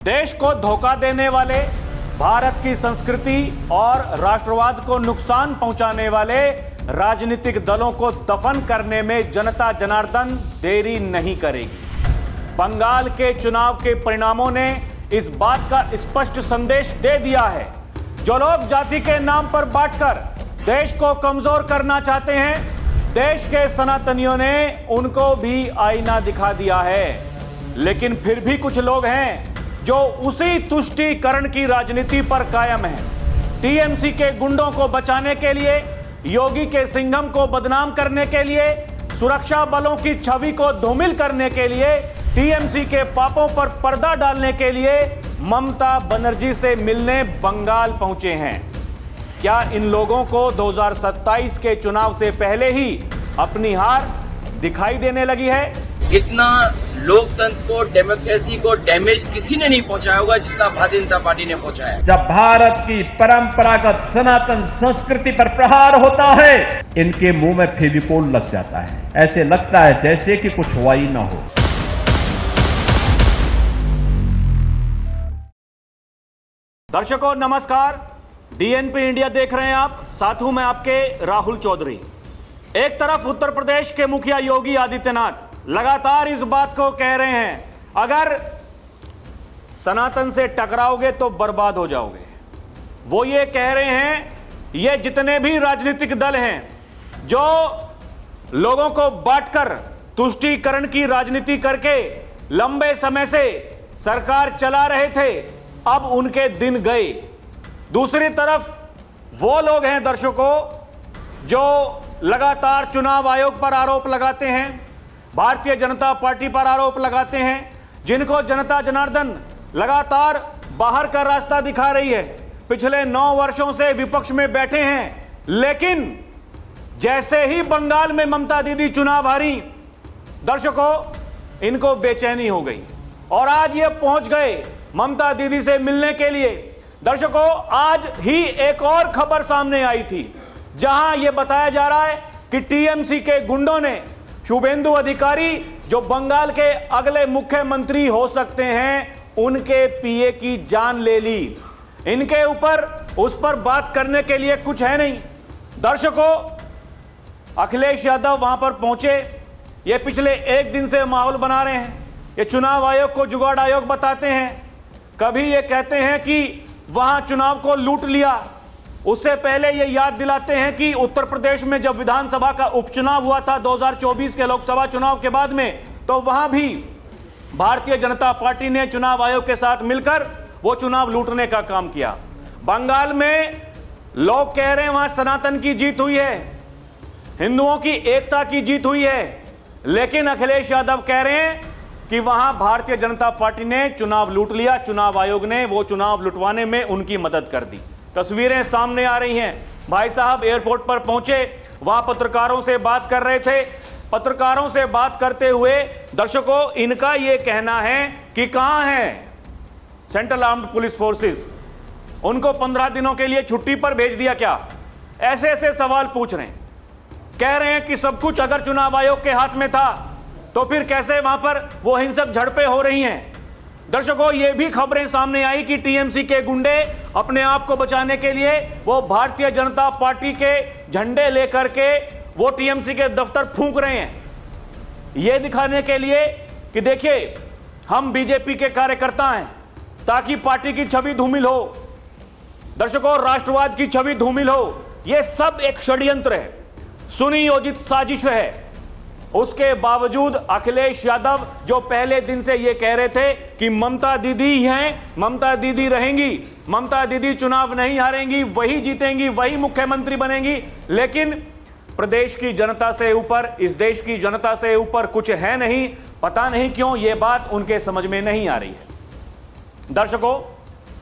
देश को धोखा देने वाले, भारत की संस्कृति और राष्ट्रवाद को नुकसान पहुंचाने वाले राजनीतिक दलों को दफन करने में जनता जनार्दन देरी नहीं करेगी। बंगाल के चुनाव के परिणामों ने इस बात का स्पष्ट संदेश दे दिया है। जो लोग जाति के नाम पर बांटकर देश को कमजोर करना चाहते हैं, देश के सनातनियों ने उनको भी आईना दिखा दिया है। लेकिन फिर भी कुछ लोग हैं जो उसी तुष्टीकरण की राजनीति पर कायम है। टीएमसी के गुंडों को बचाने के लिए, योगी के सिंघम को बदनाम करने के लिए, सुरक्षा बलों की छवि को धूमिल करने के लिए, टीएमसी के पापों पर पर्दा डालने के लिए ममता बनर्जी से मिलने बंगाल पहुंचे हैं। क्या इन लोगों को 2027 के चुनाव से पहले ही अपनी हार दिखाई देने लगी है? इतना लोकतंत्र को, डेमोक्रेसी को डैमेज किसी ने नहीं पहुंचाया होगा जितना भारतीय जनता पार्टी ने पहुंचाया। जब भारत की परंपरागत सनातन संस्कृति पर प्रहार होता है, इनके मुंह में फेविकोल लग जाता है। ऐसे लगता है जैसे कि कुछ हुआ ही ना हो। दर्शकों नमस्कार, डीएनपी इंडिया देख रहे हैं आप। साथ हूं मैं आपके राहुल चौधरी। एक तरफ उत्तर प्रदेश के मुखिया योगी आदित्यनाथ लगातार इस बात को कह रहे हैं, अगर सनातन से टकराओगे तो बर्बाद हो जाओगे। वो ये कह रहे हैं, ये जितने भी राजनीतिक दल हैं जो लोगों को बांटकर तुष्टीकरण की राजनीति करके लंबे समय से सरकार चला रहे थे, अब उनके दिन गए। दूसरी तरफ वो लोग हैं दर्शकों जो लगातार चुनाव आयोग पर आरोप लगाते हैं, भारतीय जनता पार्टी पर आरोप लगाते हैं, जिनको जनता जनार्दन लगातार बाहर का रास्ता दिखा रही है। पिछले 9 वर्षों से विपक्ष में बैठे हैं, लेकिन जैसे ही बंगाल में ममता दीदी चुनाव हारी, दर्शकों इनको बेचैनी हो गई और आज ये पहुंच गए ममता दीदी से मिलने के लिए। दर्शकों आज ही एक और खबर सामने आई थी, जहां यह बताया जा रहा है कि टीएमसी के गुंडों ने शुभेंदु अधिकारी, जो बंगाल के अगले मुख्यमंत्री हो सकते हैं, उनके पीए की जान ले ली। इनके ऊपर उस पर बात करने के लिए कुछ है नहीं। दर्शकों अखिलेश यादव वहां पर पहुंचे, ये पिछले एक दिन से माहौल बना रहे हैं। ये चुनाव आयोग को जुगाड़ आयोग बताते हैं। कभी ये कहते हैं कि वहां चुनाव को लूट लिया, उससे पहले ये याद दिलाते हैं कि उत्तर प्रदेश में जब विधानसभा का उपचुनाव हुआ था 2024 के लोकसभा चुनाव के बाद में, तो वहां भी भारतीय जनता पार्टी ने चुनाव आयोग के साथ मिलकर वो चुनाव लूटने का काम किया। बंगाल में लोग कह रहे हैं वहां सनातन की जीत हुई है, हिंदुओं की एकता की जीत हुई है, लेकिन अखिलेश यादव कह रहे हैं कि वहां भारतीय जनता पार्टी ने चुनाव लूट लिया, चुनाव आयोग ने वो चुनाव लुटवाने में उनकी मदद कर दी। तस्वीरें सामने आ रही हैं। भाई साहब एयरपोर्ट पर पहुंचे, वहां पत्रकारों से बात कर रहे थे। पत्रकारों से बात करते हुए दर्शकों इनका यह कहना है कि कहां है सेंट्रल आर्म्ड पुलिस फोर्सेस, उनको 15 दिनों के लिए छुट्टी पर भेज दिया क्या? ऐसे ऐसे सवाल पूछ रहे हैं। कह रहे हैं कि सब कुछ अगर चुनाव आयोग के हाथ में था तो फिर कैसे वहां पर वो हिंसक झड़पें हो रही हैं। दर्शकों ये भी खबरें सामने आई कि टीएमसी के गुंडे अपने आप को बचाने के लिए वो भारतीय जनता पार्टी के झंडे लेकर के वो टीएमसी के दफ्तर फूंक रहे हैं, ये दिखाने के लिए कि देखिए हम बीजेपी के कार्यकर्ता हैं, ताकि पार्टी की छवि धूमिल हो। दर्शकों राष्ट्रवाद की छवि धूमिल हो, यह सब एक षड्यंत्र है, सुनियोजित साजिश है। उसके बावजूद अखिलेश यादव जो पहले दिन से यह कह रहे थे कि ममता दीदी ही हैं, ममता दीदी रहेंगी, ममता दीदी चुनाव नहीं हारेंगी, वही जीतेंगी, वही मुख्यमंत्री बनेंगी, लेकिन प्रदेश की जनता से ऊपर, इस देश की जनता से ऊपर कुछ है नहीं। पता नहीं क्यों यह बात उनके समझ में नहीं आ रही है। दर्शकों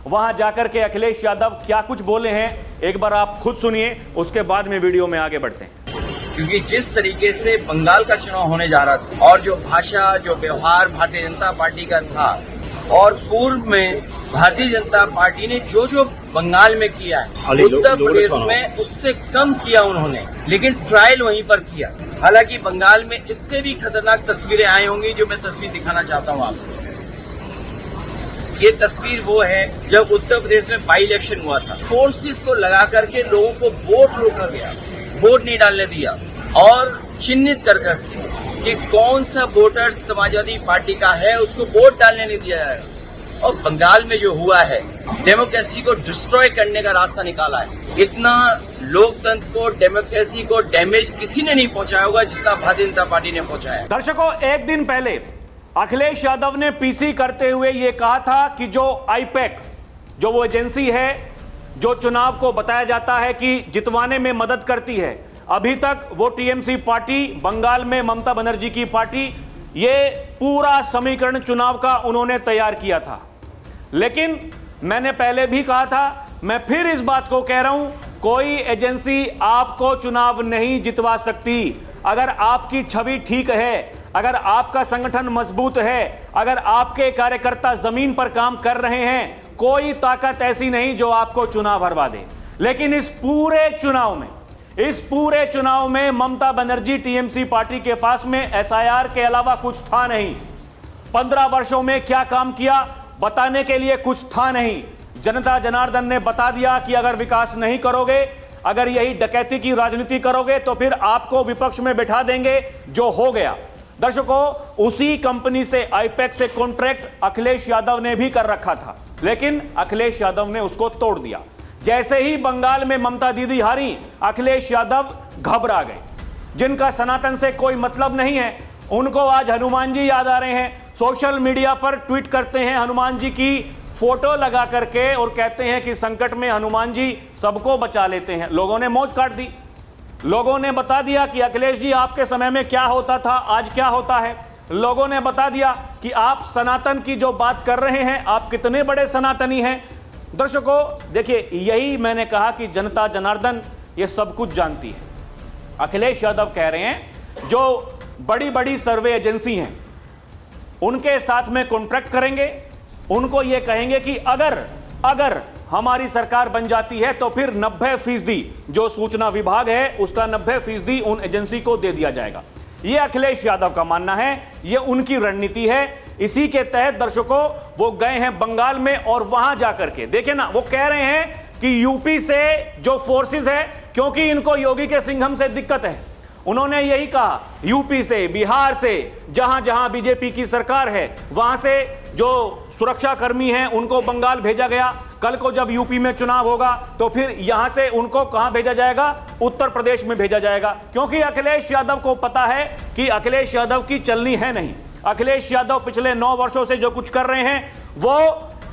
वहां जाकर के अखिलेश यादव क्या कुछ बोले हैं, एक बार आप खुद सुनिए, उसके बाद में वीडियो में आगे बढ़ते हैं। क्योंकि जिस तरीके से बंगाल का चुनाव होने जा रहा था और जो भाषा, जो व्यवहार भारतीय जनता पार्टी का था, और पूर्व में भारतीय जनता पार्टी ने जो जो बंगाल में किया है, उत्तर प्रदेश में उससे कम किया उन्होंने, लेकिन ट्रायल वहीं पर किया। हालांकि बंगाल में इससे भी खतरनाक तस्वीरें आई होंगी, जो मैं तस्वीर दिखाना चाहता हूं आपको। ये तस्वीर वो है जब उत्तर प्रदेश में बाई इलेक्शन हुआ था। फोर्सेस को लगा करके लोगों को वोट रोका गया, वोट नहीं डालने दिया और चिन्हित कर करके कि कौन सा वोटर समाजवादी पार्टी का है उसको वोट डालने नहीं दिया जाएगा। और बंगाल में जो हुआ है, डेमोक्रेसी को डिस्ट्रॉय करने का रास्ता निकाला है। इतना लोकतंत्र को, डेमोक्रेसी को डैमेज किसी ने नहीं पहुंचाया होगा जितना भारतीय जनता पार्टी ने पहुंचाया। दर्शकों, एक दिन पहले अखिलेश यादव ने पीसी करते हुए यह कहा था कि जो आईपैक, जो वो एजेंसी है जो चुनाव को बताया जाता है कि जितवाने में मदद करती है, अभी तक वो टीएमसी पार्टी, बंगाल में ममता बनर्जी की पार्टी, ये पूरा समीकरण चुनाव का उन्होंने तैयार किया था। लेकिन मैंने पहले भी कहा था, मैं फिर इस बात को कह रहा हूं, कोई एजेंसी आपको चुनाव नहीं जितवा सकती। अगर आपकी छवि ठीक है, अगर आपका संगठन मजबूत है, अगर आपके कार्यकर्ता जमीन पर काम कर रहे हैं, कोई ताकत ऐसी नहीं जो आपको चुनाव हरवा दे। लेकिन इस पूरे चुनाव में ममता बनर्जी टीएमसी पार्टी के पास में एसआईआर के अलावा कुछ था नहीं। 15 वर्षों में क्या काम किया बताने के लिए कुछ था नहीं। जनता जनार्दन ने बता दिया कि अगर विकास नहीं करोगे, अगर यही डकैती की राजनीति करोगे तो फिर आपको विपक्ष में बैठा देंगे, जो हो गया। दर्शकों, उसी कंपनी से, आईपैक से कॉन्ट्रैक्ट अखिलेश यादव ने भी कर रखा था, लेकिन अखिलेश यादव ने उसको तोड़ दिया। जैसे ही बंगाल में ममता दीदी हारी, अखिलेश यादव घबरा गए। जिनका सनातन से कोई मतलब नहीं है, उनको आज हनुमान जी याद आ रहे हैं। सोशल मीडिया पर ट्वीट करते हैं हनुमान जी की फोटो लगा करके और कहते हैं कि संकट में हनुमान जी सबको बचा लेते हैं। लोगों ने मौज काट दी। लोगों ने बता दिया कि अखिलेश जी आपके समय में क्या होता था, आज क्या होता है। लोगों ने बता दिया कि आप सनातन की जो बात कर रहे हैं, आप कितने बड़े सनातनी हैं। दर्शकों, देखिए, यही मैंने कहा कि जनता जनार्दन ये सब कुछ जानती है। अखिलेश यादव कह रहे हैं जो बड़ी बड़ी सर्वे एजेंसी हैं उनके साथ में कॉन्ट्रैक्ट करेंगे, उनको ये कहेंगे कि अगर हमारी सरकार बन जाती है तो फिर 90% जो सूचना विभाग है उसका 90% उन एजेंसी को दे दिया जाएगा। ये अखिलेश यादव का मानना है, ये उनकी रणनीति है। इसी के तहत दर्शकों वो गए हैं बंगाल में और वहां जाकर के देखे ना, वो कह रहे हैं कि यूपी से जो फोर्सेस है, क्योंकि इनको योगी के सिंघम से दिक्कत है, उन्होंने यही कहा यूपी से, बिहार से, जहां जहां बीजेपी की सरकार है वहां से जो सुरक्षा कर्मी हैं उनको बंगाल भेजा गया। कल को जब यूपी में चुनाव होगा तो फिर यहां से उनको कहां भेजा जाएगा? उत्तर प्रदेश में भेजा जाएगा, क्योंकि अखिलेश यादव को पता है कि अखिलेश यादव की चलनी है नहीं। अखिलेश यादव पिछले 9 वर्षों से जो कुछ कर रहे हैं वो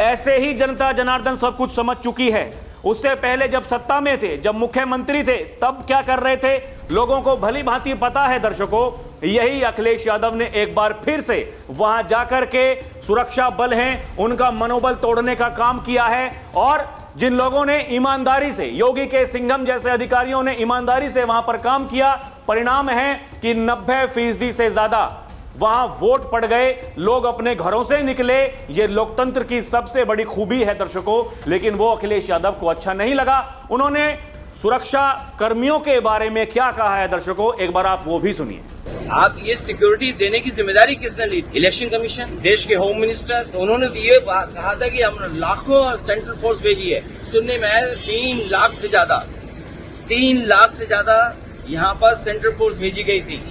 ऐसे ही जनता जनार्दन सब कुछ समझ चुकी है। उससे पहले जब सत्ता में थे, जब मुख्यमंत्री थे, तब क्या कर रहे थे लोगों को भली भांति पता है। दर्शकों, यही अखिलेश यादव ने एक बार फिर से वहां जाकर के सुरक्षा बल हैं उनका मनोबल तोड़ने का काम किया है। और जिन लोगों ने ईमानदारी से, योगी के सिंघम जैसे अधिकारियों ने ईमानदारी से वहां पर काम किया, परिणाम है कि 90% से ज्यादा वहां वोट पड़ गए, लोग अपने घरों से निकले। ये लोकतंत्र की सबसे बड़ी खूबी है दर्शकों। लेकिन वो अखिलेश यादव को अच्छा नहीं लगा। उन्होंने सुरक्षा कर्मियों के बारे में क्या कहा है दर्शकों, एक बार आप वो भी सुनिए। आप ये सिक्योरिटी देने की जिम्मेदारी किसने ली? इलेक्शन कमीशन, देश के होम मिनिस्टर। तो उन्होंने तो ये कहा था कि हम लाखों सेंट्रल फोर्स भेजी है। सुनने में आया 3 लाख से ज्यादा यहाँ पर सेंट्रल फोर्स भेजी गई थी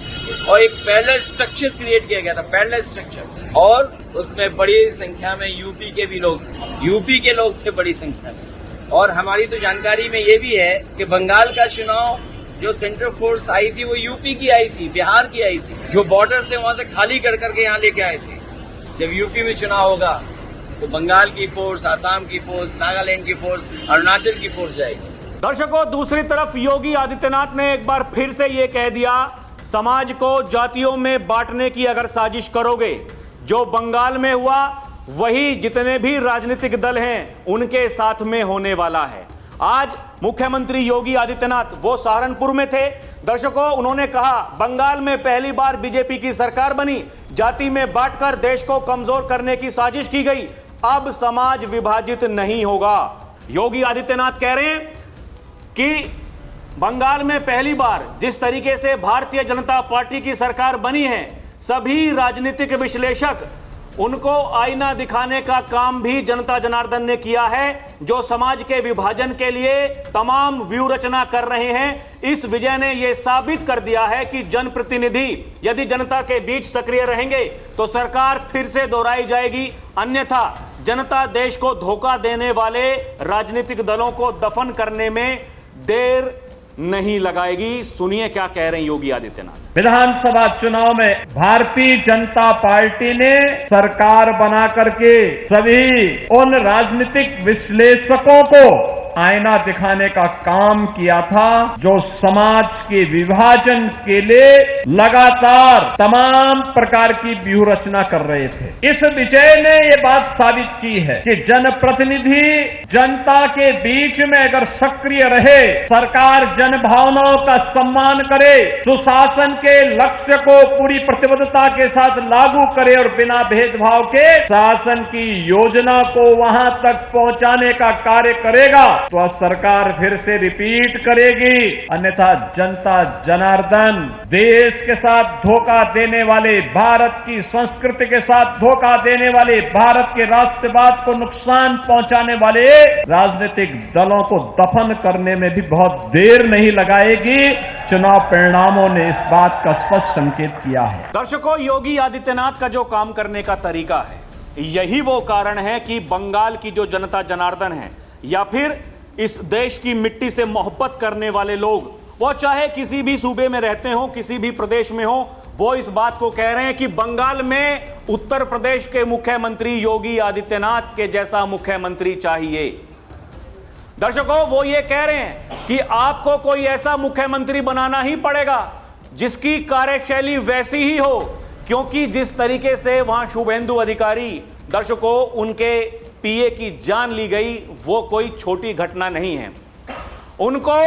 और एक पैरेलल स्ट्रक्चर क्रिएट किया गया था, पैरेलल स्ट्रक्चर। और उसमें बड़ी संख्या में यूपी के लोग थे बड़ी संख्या में। और हमारी तो जानकारी में ये भी है कि बंगाल का चुनाव जो सेंट्रल फोर्स आई थी वो यूपी की आई थी, बिहार की आई थी, जो बॉर्डर थे वहां से खाली कर करके यहाँ लेके आए थे। जब यूपी में चुनाव होगा तो बंगाल की फोर्स, आसाम की फोर्स, नागालैंड की फोर्स, अरुणाचल की फोर्स जाएगी। दर्शकों, दूसरी तरफ योगी आदित्यनाथ ने एक बार फिर से यह कह दिया, समाज को जातियों में बांटने की अगर साजिश करोगे, जो बंगाल में हुआ वही जितने भी राजनीतिक दल हैं उनके साथ में होने वाला है। आज मुख्यमंत्री योगी आदित्यनाथ वो सहारनपुर में थे। दर्शकों, उन्होंने कहा बंगाल में पहली बार बीजेपी की सरकार बनी, जाति में बांटकर देश को कमजोर करने की साजिश की गई, अब समाज विभाजित नहीं होगा। योगी आदित्यनाथ कह रहे हैं कि बंगाल में पहली बार जिस तरीके से भारतीय जनता पार्टी की सरकार बनी है, सभी राजनीतिक विश्लेषक उनको आईना दिखाने का काम भी जनता जनार्दन ने किया है, जो समाज के विभाजन के लिए तमाम व्यूह रचना कर रहे हैं। इस विजय ने यह साबित कर दिया है कि जनप्रतिनिधि यदि जनता के बीच सक्रिय रहेंगे तो सरकार फिर से दोहराई जाएगी, अन्यथा जनता देश को धोखा देने वाले राजनीतिक दलों को दफन करने में देर नहीं लगाएगी। सुनिए क्या कह रहे हैं योगी आदित्यनाथ। विधानसभा चुनाव में भारतीय जनता पार्टी ने सरकार बना करके सभी उन राजनीतिक विश्लेषकों को आईना दिखाने का काम किया था जो समाज के विभाजन के लिए लगातार तमाम प्रकार की व्यूह रचना कर रहे थे। इस विजय ने ये बात साबित की है कि जनप्रतिनिधि जनता के बीच में अगर सक्रिय रहे, सरकार जन भावनाओं का सम्मान करे, सुशासन के लक्ष्य को पूरी प्रतिबद्धता के साथ लागू करे और बिना भेदभाव के शासन की योजना को वहां तक पहुंचाने का कार्य करेगा तो सरकार फिर से रिपीट करेगी। अन्यथा जनता जनार्दन देश के साथ धोखा देने वाले, भारत की संस्कृति के साथ धोखा देने वाले, भारत के राष्ट्रवाद को नुकसान पहुंचाने वाले राजनीतिक दलों को दफन करने में भी बहुत देर नहीं लगाएगी। चुनाव परिणामों ने इस बात का स्पष्ट संकेत किया है। दर्शकों, योगी आदित्यनाथ का जो काम करने का तरीका है, यही वो कारण है कि बंगाल की जो जनता जनार्दन है या फिर इस देश की मिट्टी से मोहब्बत करने वाले लोग, वो चाहे किसी भी सूबे में रहते हो, किसी भी प्रदेश में हो, वो इस बात को कह रहे हैं कि बंगाल में उत्तर प्रदेश के मुख्यमंत्री योगी आदित्यनाथ के जैसा मुख्यमंत्री चाहिए। दर्शकों, वो ये कह रहे हैं कि आपको कोई ऐसा मुख्यमंत्री बनाना ही पड़ेगा जिसकी कार्यशैली वैसी ही हो, क्योंकि जिस तरीके से वहां शुभेंदु अधिकारी, दर्शकों, उनके पीए की जान ली गई, वो कोई छोटी घटना नहीं है। उनको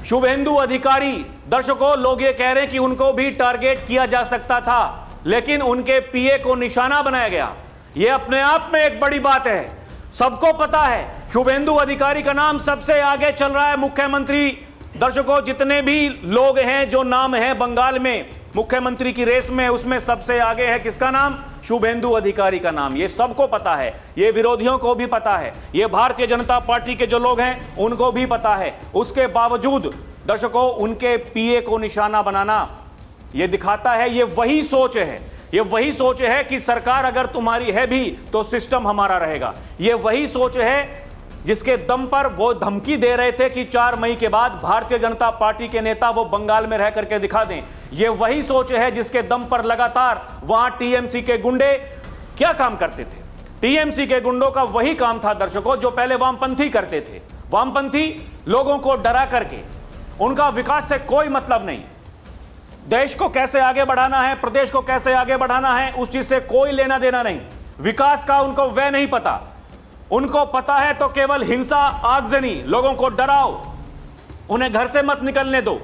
शुभेंदु अधिकारी, दर्शकों, लोग ये कह रहे हैं कि उनको भी टारगेट किया जा सकता था, लेकिन उनके पीए को निशाना बनाया गया। यह अपने आप में एक बड़ी बात है। सबको पता है शुभेंदु अधिकारी का नाम सबसे आगे चल रहा है मुख्यमंत्री। दर्शकों, जितने भी लोग हैं जो नाम है बंगाल में मुख्यमंत्री की रेस में, उसमें सबसे आगे है किसका नाम? शुभेंदु अधिकारी का नाम। ये सबको पता है, ये विरोधियों को भी पता है, ये भारतीय जनता पार्टी के जो लोग हैं उनको भी पता है। उसके बावजूद दर्शकों, उनके पीए को निशाना बनाना ये दिखाता है, ये वही सोच है, ये वही सोच है कि सरकार अगर तुम्हारी है भी तो सिस्टम हमारा रहेगा। ये वही सोच है जिसके दम पर वो धमकी दे रहे थे कि 4 मई के बाद भारतीय जनता पार्टी के नेता वो बंगाल में रह करके दिखा दें। ये वही सोच है जिसके दम पर लगातार वहां टीएमसी के गुंडे क्या काम करते थे। टीएमसी के गुंडों का वही काम था दर्शकों, जो पहले वामपंथी करते थे। वामपंथी लोगों को डरा करके, उनका विकास से कोई मतलब नहीं, देश को कैसे आगे बढ़ाना है, प्रदेश को कैसे आगे बढ़ाना है, उस चीज से कोई लेना देना नहीं। विकास का उनको वह नहीं पता। उनको पता है तो केवल हिंसा, आगजनी, लोगों को डराओ, उन्हें घर से मत निकलने दो।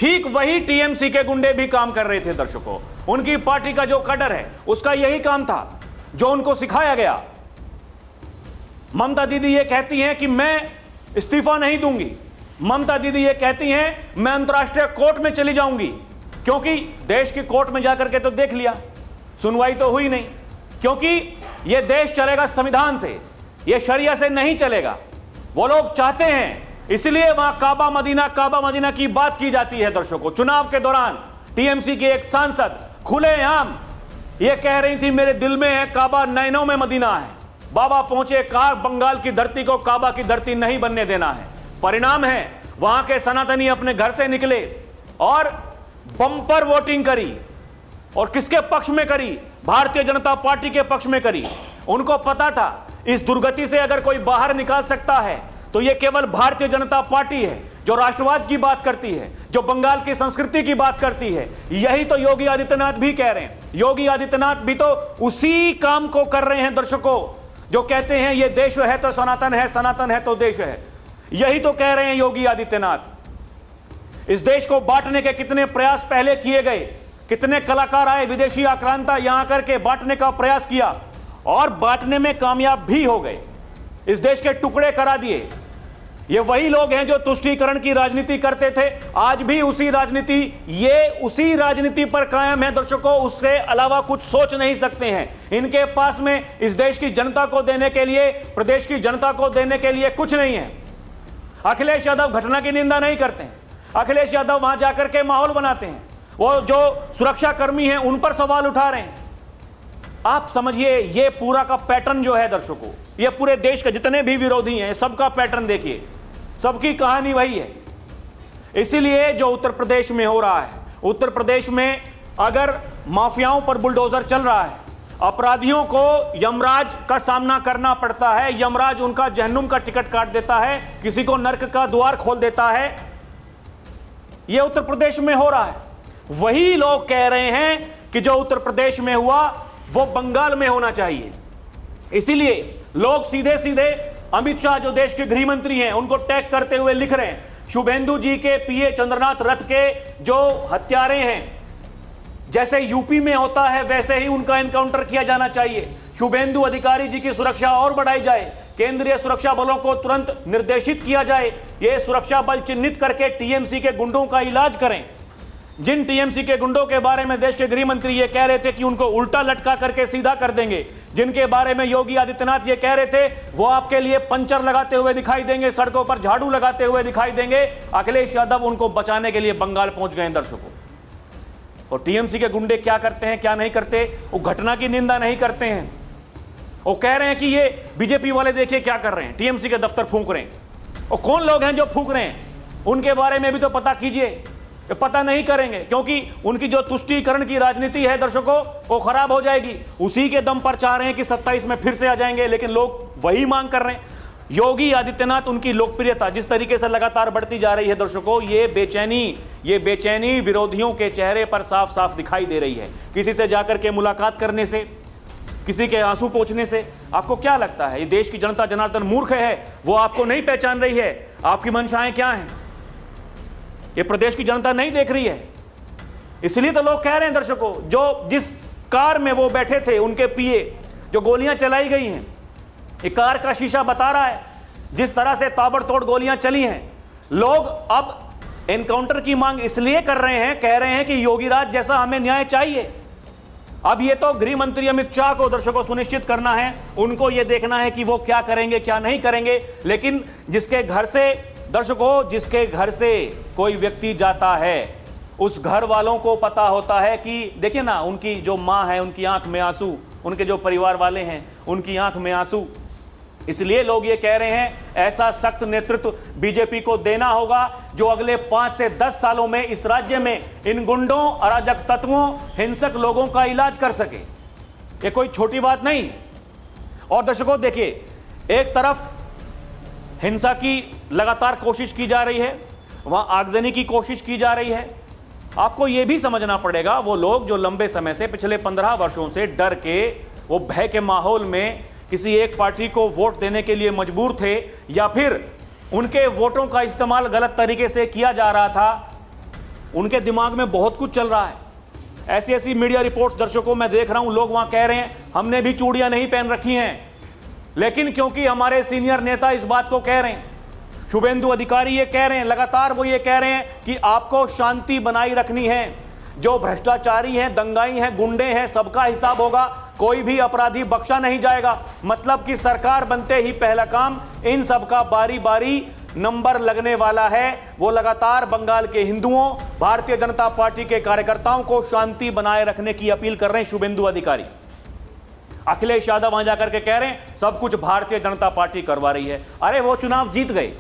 ठीक वही टीएमसी के गुंडे भी काम कर रहे थे दर्शकों। उनकी पार्टी का जो कैडर है उसका यही काम था जो उनको सिखाया गया। ममता दीदी ये कहती हैं कि मैं इस्तीफा नहीं दूंगी। ममता दीदी ये कहती हैं मैं अंतर्राष्ट्रीय कोर्ट में चली जाऊंगी, क्योंकि देश की कोर्ट में जाकर के तो देख लिया, सुनवाई तो हुई नहीं, क्योंकि यह देश चलेगा संविधान से, यह शरिया से नहीं चलेगा। वो लोग चाहते हैं, इसलिए वहां काबा मदीना की बात की जाती है दर्शकों। चुनाव के दौरान टीएमसी के एक सांसद खुलेआम ये कह रही थी मेरे दिल में है काबा, नैनों में मदीना है। बाबा पहुंचे, कहा बंगाल की धरती को काबा की धरती नहीं बनने देना है। परिणाम है वहां के सनातनी अपने घर से निकले और बम्पर वोटिंग करी, और किसके पक्ष में करी? भारतीय जनता पार्टी के पक्ष में करी। उनको पता था इस दुर्गति से अगर कोई बाहर निकाल सकता है तो यह केवल भारतीय जनता पार्टी है, जो राष्ट्रवाद की बात करती है, जो बंगाल की संस्कृति की बात करती है। यही तो योगी आदित्यनाथ भी कह रहे हैं। योगी आदित्यनाथ भी तो उसी काम को कर रहे हैं दर्शकों, जो कहते हैं यह देश है तो सनातन है, सनातन है तो देश है। यही तो कह रहे हैं योगी आदित्यनाथ। इस देश को बांटने के कितने प्रयास पहले किए गए, कितने कलाकार आए, विदेशी आक्रांता यहां करके बांटने का प्रयास किया और बांटने में कामयाब भी हो गए। इस देश के टुकड़े करा दिए। ये वही लोग हैं जो तुष्टीकरण की राजनीति करते थे, आज भी उसी राजनीति पर कायम है दर्शकों, उससे अलावा कुछ सोच नहीं सकते हैं। इनके पास में इस देश की जनता को देने के लिए, प्रदेश की जनता को देने के लिए कुछ नहीं है। अखिलेश यादव घटना की निंदा नहीं करते हैं, अखिलेश यादव वहां जाकर के माहौल बनाते हैं, वो जो सुरक्षा कर्मी हैं उन पर सवाल उठा रहे हैं। आप समझिए ये पूरा का पैटर्न जो है दर्शकों, ये पूरे देश के जितने भी विरोधी हैं सबका पैटर्न देखिए, सबकी कहानी वही है। इसीलिए जो उत्तर प्रदेश में हो रहा है, उत्तर प्रदेश में अगर माफियाओं पर बुलडोजर चल रहा है, अपराधियों को यमराज का सामना करना पड़ता है, यमराज उनका जहन्नुम का टिकट काट देता है, किसी को नर्क का द्वार खोल देता है, यह उत्तर प्रदेश में हो रहा है। वही लोग कह रहे हैं कि जो उत्तर प्रदेश में हुआ वो बंगाल में होना चाहिए। इसीलिए लोग सीधे सीधे अमित शाह जो देश के गृह मंत्री हैं उनको टैग करते हुए लिख रहे हैं, शुभेंदु जी के पीए चंद्रनाथ रथ के जो हत्यारे हैं, जैसे यूपी में होता है वैसे ही उनका एनकाउंटर किया जाना चाहिए। शुभेंदु अधिकारी जी की सुरक्षा और बढ़ाई जाए, केंद्रीय सुरक्षा बलों को तुरंत निर्देशित किया जाए, ये सुरक्षा बल चिन्हित करके टीएमसी के गुंडों का इलाज करें। जिन टीएमसी के गुंडों के बारे में देश के गृह मंत्री ये कह रहे थे कि उनको उल्टा लटका करके सीधा कर देंगे, जिनके बारे में योगी आदित्यनाथ ये कह रहे थे वो आपके लिए पंचर लगाते हुए दिखाई देंगे, सड़कों पर झाड़ू लगाते हुए दिखाई देंगे, अखिलेश यादव उनको बचाने के लिए बंगाल पहुंच गए दर्शकों। और टीएमसी के गुंडे क्या करते हैं क्या नहीं करते, वो घटना की निंदा नहीं करते हैं, वो कह रहे हैं कि ये बीजेपी वाले देखिए क्या कर रहे हैं, टीएमसी के दफ्तर फूंक रहे हैं। और कौन लोग हैं जो फूंक रहे हैं, उनके बारे में भी तो पता कीजिए। पता नहीं करेंगे क्योंकि उनकी जो तुष्टीकरण की राजनीति है दर्शकों वो खराब हो जाएगी। उसी के दम पर चाह रहे हैं कि 27 में फिर से आ जाएंगे, लेकिन लोग वही मांग कर रहे हैं। योगी आदित्यनाथ, उनकी लोकप्रियता जिस तरीके से लगातार बढ़ती जा रही है दर्शकों, ये बेचैनी विरोधियों के चेहरे पर साफ साफ दिखाई दे रही है। किसी से जाकर के मुलाकात करने से, किसी के आंसू पोंछने से आपको क्या लगता है ये देश की जनता जनार्दन मूर्ख है, वो आपको नहीं पहचान रही है? आपकी मंशाएं क्या हैं ये प्रदेश की जनता नहीं देख रही है। इसलिए तो लोग कह रहे हैं दर्शकों, जो जिस कार में वो बैठे थे उनके पीए, जो गोलियां चलाई गई हैं, ये कार का शीशा बता रहा है जिस तरह से ताबड़तोड़ गोलियां चली हैं। लोग अब एनकाउंटर की मांग इसलिए कर रहे हैं, कह रहे हैं कि योगीराज जैसा हमें न्याय चाहिए। अब ये तो गृह मंत्री अमित शाह को दर्शकों सुनिश्चित करना है, उनको ये देखना है कि वो क्या करेंगे क्या नहीं करेंगे। लेकिन जिसके घर से दर्शकों, जिसके घर से कोई व्यक्ति जाता है उस घर वालों को पता होता है कि देखिए ना, उनकी जो माँ है उनकी आंख में आंसू, उनके जो परिवार वाले हैं उनकी आंख में आंसू। इसलिए लोग ये कह रहे हैं ऐसा सख्त नेतृत्व बीजेपी को देना होगा जो अगले 5 से 10 सालों में इस राज्य में इन गुंडों, अराजक तत्वों, हिंसक लोगों का इलाज कर सके। ये कोई छोटी बात नहीं है। और दर्शकों देखिए, एक तरफ हिंसा की लगातार कोशिश की जा रही है, वहां आगजनी की कोशिश की जा रही है। आपको यह भी समझना पड़ेगा, वो लोग जो लंबे समय से, पिछले 15 वर्षों से डर के, वो भय के माहौल में किसी एक पार्टी को वोट देने के लिए मजबूर थे, या फिर उनके वोटों का इस्तेमाल गलत तरीके से किया जा रहा था, उनके दिमाग में बहुत कुछ चल रहा है। ऐसी ऐसी मीडिया रिपोर्ट्स दर्शकों मैं देख रहा हूं, लोग वहां कह रहे हैं हमने भी चूड़ियां नहीं पहन रखी हैं, लेकिन क्योंकि हमारे सीनियर नेता इस बात को कह रहे हैं, शुभेंदु अधिकारी ये कह रहे हैं, लगातार वो ये कह रहे हैं कि आपको शांति बनाई रखनी है, जो भ्रष्टाचारी हैं, दंगाई हैं, गुंडे हैं, सबका हिसाब होगा, कोई भी अपराधी बख्शा नहीं जाएगा। मतलब कि सरकार बनते ही पहला काम इन सबका बारी बारी नंबर लगने वाला है। वो लगातार बंगाल के हिंदुओं, भारतीय जनता पार्टी के कार्यकर्ताओं को शांति बनाए रखने की अपील कर रहे हैं शुभेंदु अधिकारी। अखिलेश यादव वहां जाकर के कह रहे हैं सब कुछ भारतीय जनता पार्टी करवा रही है। अरे वो चुनाव जीत गए,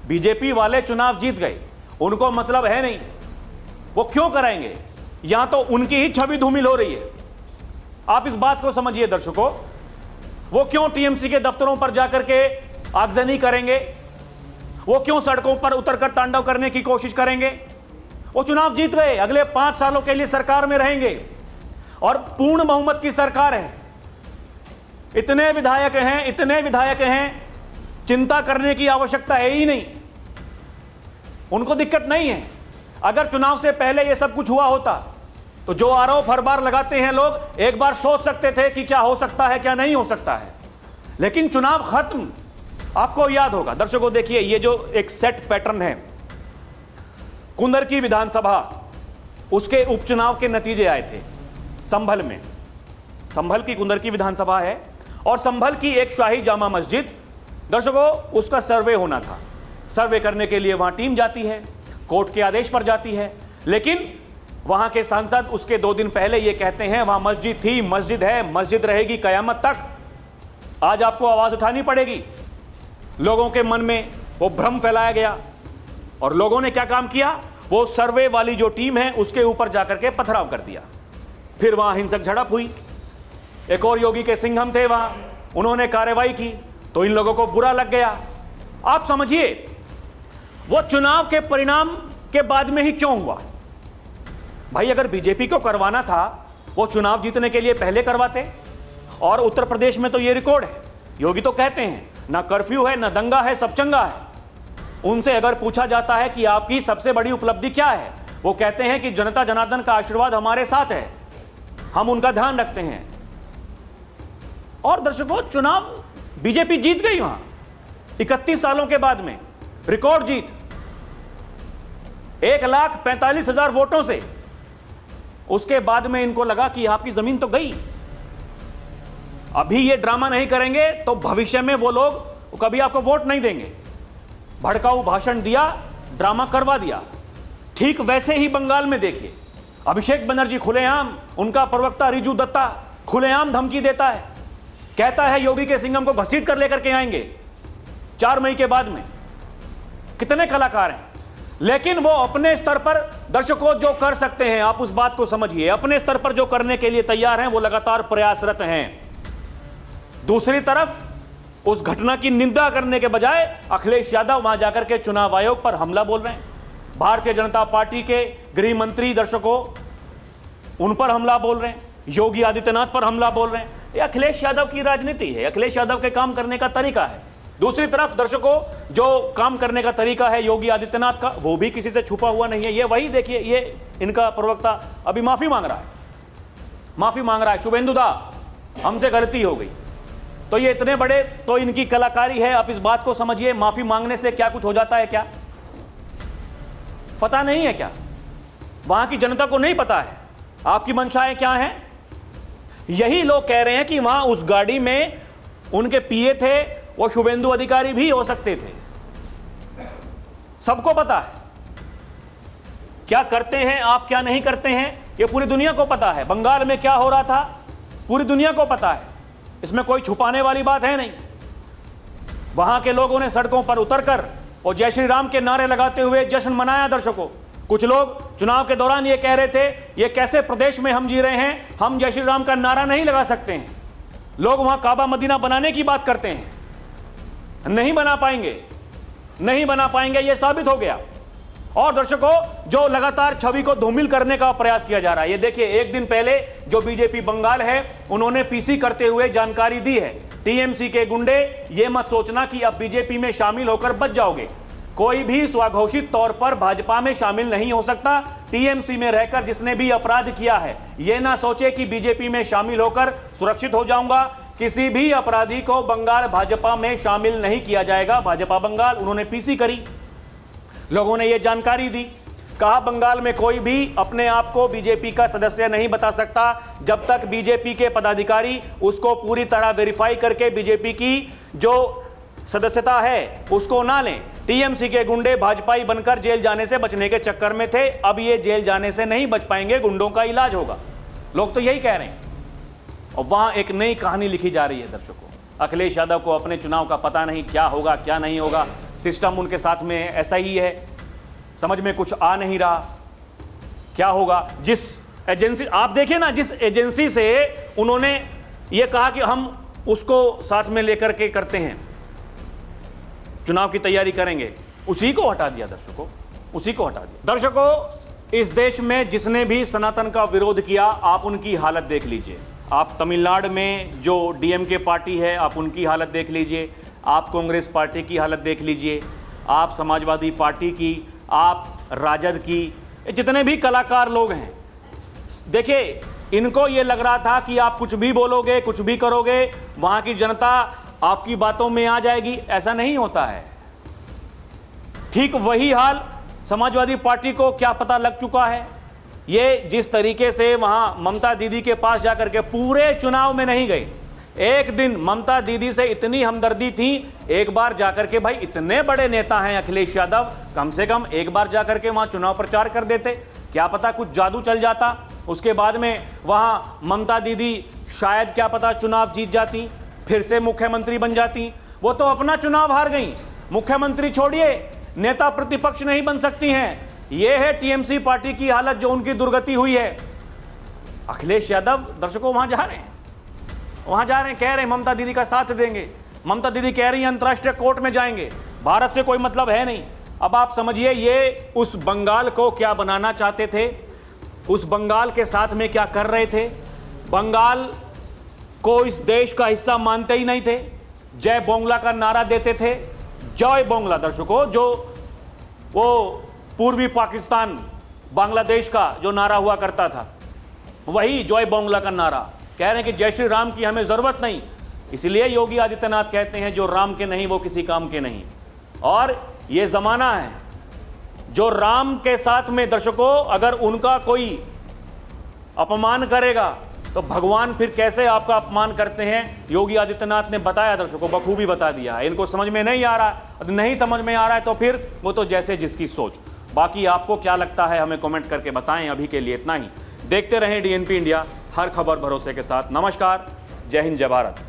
बीजेपी वाले चुनाव जीत गए, उनको मतलब है नहीं, वो क्यों कराएंगे? यहां तो उनकी ही छवि धूमिल हो रही है। आप इस बात को समझिए दर्शकों, वो क्यों टीएमसी के दफ्तरों पर जाकर के आगजनी करेंगे? वो क्यों सड़कों पर उतरकर तांडव करने की कोशिश करेंगे? वो चुनाव जीत गए, अगले 5 सालों के लिए सरकार में रहेंगे और पूर्ण बहुमत की सरकार है। इतने विधायक हैं, चिंता करने की आवश्यकता है ही नहीं, उनको दिक्कत नहीं है। अगर चुनाव से पहले यह सब कुछ हुआ होता तो जो आरोप हर बार लगाते हैं लोग, एक बार सोच सकते थे कि क्या हो सकता है क्या नहीं हो सकता है। लेकिन चुनाव खत्म, आपको याद होगा दर्शकों, देखिए ये जो एक सेट पैटर्न है, कुंदर की विधानसभा, उसके उपचुनाव के नतीजे आए थे संभल में। संभल की कुंदर की विधानसभा है और संभल की एक शाही जामा मस्जिद, दर्शकों उसका सर्वे होना था। सर्वे करने के लिए वहां टीम जाती है, कोर्ट के आदेश पर जाती है, लेकिन वहां के सांसद उसके 2 दिन पहले ये कहते हैं वहां मस्जिद थी, मस्जिद है, मस्जिद रहेगी कयामत तक। आज आपको आवाज उठानी पड़ेगी। लोगों के मन में वो भ्रम फैलाया गया और लोगों ने क्या काम किया, वो सर्वे वाली जो टीम है उसके ऊपर जाकर के पथराव कर दिया। फिर वहां हिंसक झड़प हुई। एक और योगी के सिंघम थे वहां, उन्होंने कार्रवाई की तो इन लोगों को बुरा लग गया। आप समझिए वो चुनाव के परिणाम के बाद में ही क्यों हुआ। भाई अगर बीजेपी को करवाना था वो चुनाव जीतने के लिए पहले करवाते। और उत्तर प्रदेश में तो ये रिकॉर्ड है, योगी तो कहते हैं ना कर्फ्यू है, ना दंगा है, सब चंगा है। उनसे अगर पूछा जाता है कि आपकी सबसे बड़ी उपलब्धि क्या है, वो कहते हैं कि जनता जनार्दन का आशीर्वाद हमारे साथ है, हम उनका ध्यान रखते हैं। और दर्शकों चुनाव बीजेपी जीत गई वहां 31 सालों के बाद में, रिकॉर्ड जीत 1,45,000 वोटों से। उसके बाद में इनको लगा कि आपकी जमीन तो गई, अभी ये ड्रामा नहीं करेंगे तो भविष्य में वो लोग कभी आपको वोट नहीं देंगे। भड़काऊ भाषण दिया, ड्रामा करवा दिया। ठीक वैसे ही बंगाल में देखिए, अभिषेक बनर्जी खुलेआम, उनका प्रवक्ता रिजू दत्ता खुलेआम धमकी देता है, कहता है योगी के सिंघम को घसीट कर लेकर के आएंगे 4 मई के बाद में। कितने कलाकार हैं, लेकिन वो अपने स्तर पर दर्शकों जो कर सकते हैं, आप उस बात को समझिए, अपने स्तर पर जो करने के लिए तैयार हैं वो लगातार प्रयासरत हैं। दूसरी तरफ उस घटना की निंदा करने के बजाय अखिलेश यादव वहां जाकर के चुनाव आयोग पर हमला बोल रहे हैं। भारतीय जनता पार्टी के गृह मंत्री दर्शकों उन पर हमला बोल रहे हैं, योगी आदित्यनाथ पर हमला बोल रहे हैं। ये अखिलेश यादव की राजनीति है, अखिलेश यादव के काम करने का तरीका है। दूसरी तरफ दर्शकों जो काम करने का तरीका है योगी आदित्यनाथ का, वो भी किसी से छुपा हुआ नहीं है। ये वही देखिए, ये इनका प्रवक्ता अभी माफी मांग रहा है, माफी मांग रहा है, शुभेंदु दा हमसे गलती हो गई। तो ये इतने बड़े तो इनकी कलाकारी है। आप इस बात को समझिए, माफी मांगने से क्या कुछ हो जाता है क्या पता नहीं है क्या? वहां की जनता को नहीं पता है आपकी मंशाएं क्या हैं। यही लोग कह रहे हैं कि वहां उस गाड़ी में उनके पीए थे, वो शुभेंदु अधिकारी भी हो सकते थे। सबको पता है क्या करते हैं आप, क्या नहीं करते हैं, ये पूरी दुनिया को पता है। बंगाल में क्या हो रहा था पूरी दुनिया को पता है, इसमें कोई छुपाने वाली बात है नहीं। वहां के लोगों ने सड़कों पर उतरकर और जय श्री राम के नारे लगाते हुए जश्न मनाया। दर्शकों कुछ लोग चुनाव के दौरान ये कह रहे थे ये कैसे प्रदेश में हम जी रहे हैं, हम जय श्री राम का नारा नहीं लगा सकते हैं। लोग वहां काबा मदीना बनाने की बात करते हैं, नहीं बना पाएंगे, नहीं बना पाएंगे, ये साबित हो गया। और दर्शकों जो लगातार छवि को धूमिल करने का प्रयास किया जा रहा है, ये देखिए एक दिन पहले जो बीजेपी बंगाल है उन्होंने पीसी करते हुए जानकारी दी है, टीएमसी के गुंडे ये मत सोचना कि अब बीजेपी में शामिल होकर बच जाओगे। कोई भी स्वघोषित तौर पर भाजपा में शामिल नहीं हो सकता। टीएमसी में रहकर जिसने भी अपराध किया है ये ना सोचे कि बीजेपी में शामिल होकर सुरक्षित हो जाऊंगा। किसी भी अपराधी को बंगाल भाजपा में शामिल नहीं किया जाएगा। भाजपा बंगाल उन्होंने पीसी करी, लोगों ने यह जानकारी दी, कहा बंगाल में कोई भी अपने आप को बीजेपी का सदस्य नहीं बता सकता जब तक बीजेपी के पदाधिकारी उसको पूरी तरह वेरीफाई करके बीजेपी की जो सदस्यता है उसको ना लें। टीएमसी के गुंडे भाजपाई बनकर जेल जाने से बचने के चक्कर में थे, अब ये जेल जाने से नहीं बच पाएंगे, गुंडों का इलाज होगा। लोग तो यही कह रहे हैं। और वहां एक नई कहानी लिखी जा रही है दर्शकों। अखिलेश यादव को अपने चुनाव का पता नहीं, क्या होगा क्या नहीं होगा, सिस्टम उनके साथ में ऐसा ही है, समझ में कुछ आ नहीं रहा क्या होगा। जिस एजेंसी आप देखिए ना, जिस एजेंसी से उन्होंने ये कहा कि हम उसको साथ में लेकर के करते हैं, चुनाव की तैयारी करेंगे, उसी को हटा दिया दर्शकों, उसी को हटा दिया। दर्शकों इस देश में जिसने भी सनातन का विरोध किया आप उनकी हालत देख लीजिए। आप तमिलनाडु में जो डीएमके पार्टी है आप उनकी हालत देख लीजिए, आप कांग्रेस पार्टी की हालत देख लीजिए, आप समाजवादी पार्टी की, आप राजद की, जितने भी कलाकार लोग हैं, देखिए इनको ये लग रहा था कि आप कुछ भी बोलोगे, कुछ भी करोगे, वहाँ की जनता आपकी बातों में आ जाएगी, ऐसा नहीं होता है। ठीक वही हाल समाजवादी पार्टी को क्या पता लग चुका है। ये जिस तरीके से वहां ममता दीदी के पास जाकर के पूरे चुनाव में नहीं गए, एक दिन ममता दीदी से इतनी हमदर्दी थी, एक बार जाकर के, भाई इतने बड़े नेता हैं अखिलेश यादव, कम से कम एक बार जाकर के वहां चुनाव प्रचार कर देते, क्या पता कुछ जादू चल जाता। उसके बाद में वहां ममता दीदी शायद क्या पता चुनाव जीत जाती, फिर से मुख्यमंत्री बन जाती। वो तो अपना चुनाव हार गई, मुख्यमंत्री छोड़िए, नेता प्रतिपक्ष नहीं बन सकती हैं। यह है टीएमसी पार्टी की हालत, जो उनकी दुर्गति हुई है। अखिलेश यादव दर्शकों वहां जा रहे हैं, कह रहे हैं ममता दीदी का साथ देंगे। ममता दीदी कह रही है अंतर्राष्ट्रीय कोर्ट में जाएंगे, भारत से कोई मतलब है नहीं। अब आप समझिए ये उस बंगाल को क्या बनाना चाहते थे, उस बंगाल के साथ में क्या कर रहे थे। बंगाल को इस देश का हिस्सा मानते ही नहीं थे, जय बांग्ला का नारा देते थे। जय बांग्ला दर्शकों, जो वो पूर्वी पाकिस्तान बांग्लादेश का जो नारा हुआ करता था, वही जय बांग्ला का नारा। कह रहे हैं कि जय श्री राम की हमें जरूरत नहीं, इसलिए योगी आदित्यनाथ कहते हैं जो राम के नहीं वो किसी काम के नहीं। और ये जमाना है जो राम के साथ में दर्शकों अगर उनका कोई अपमान करेगा तो भगवान फिर कैसे आपका अपमान करते हैं, योगी आदित्यनाथ ने बताया दर्शकों, बखूबी बता दिया है। इनको समझ में नहीं आ रहा, नहीं समझ में आ रहा है तो फिर वो तो जैसे जिसकी सोच। बाकी आपको क्या लगता है हमें कमेंट करके बताएं। अभी के लिए इतना ही, देखते रहें डीएनपी इंडिया, हर खबर भरोसे के साथ। नमस्कार, जय हिंद, जय भारत।